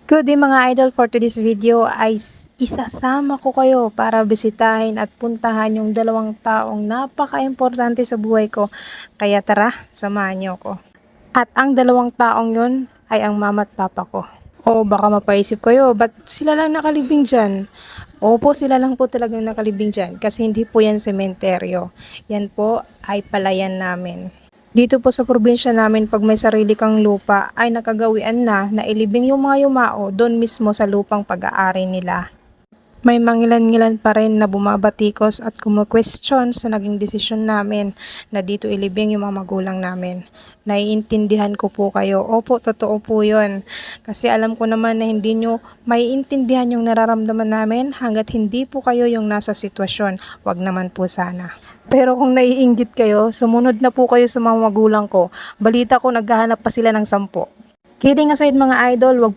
Good day mga idol, for today's video ay isasama ko kayo para bisitahin at puntahan yung dalawang taong napaka-importante sa buhay ko. Kaya tara, samahan niyo ko. At ang dalawang taong yun ay ang mama at papa ko. O baka mapaisip kayo, ba't sila lang nakalibing dyan? Opo, sila lang po talagang nakalibing dyan kasi hindi po yan sementeryo. Yan po ay palayan namin. Dito po sa probinsya namin, pag may sarili kang lupa ay nakagawian na ilibing yung mga yumao doon mismo sa lupang pag-aari nila. May mangilan-ngilan pa rin na bumabatikos at kumu-question sa naging desisyon namin na dito ilibing yung mga magulang namin. Naiintindihan ko po kayo. Opo, totoo po yun. Kasi alam ko naman na hindi nyo maiintindihan yung nararamdaman namin hanggat hindi po kayo yung nasa sitwasyon. Wag naman po sana. Pero kung naiinggit kayo, sumunod na po kayo sa mga magulang ko. Balita ko naghahanap pa sila ng 10. Kidding aside mga idol, wag po